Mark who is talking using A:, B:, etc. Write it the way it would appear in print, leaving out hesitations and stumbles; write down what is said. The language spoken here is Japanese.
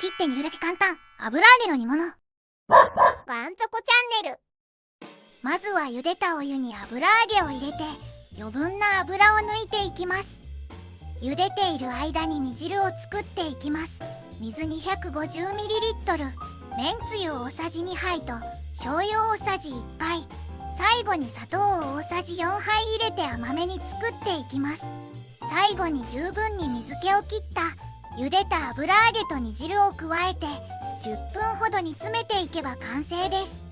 A: 切って煮るだけ簡単、油揚げの煮物。
B: ワンチョコチャンネル。
A: まずは茹でたお湯に油揚げを入れて余分な油を抜いていきます。茹でている間に煮汁を作っていきます。水 250ml、 めんつゆ大さじ2杯と醤油大さじ1杯、最後に砂糖を大さじ4杯入れて甘めに作っていきます。最後に十分に水気を切った茹でた油揚げと煮汁を加えて10分ほど煮詰めていけば完成です。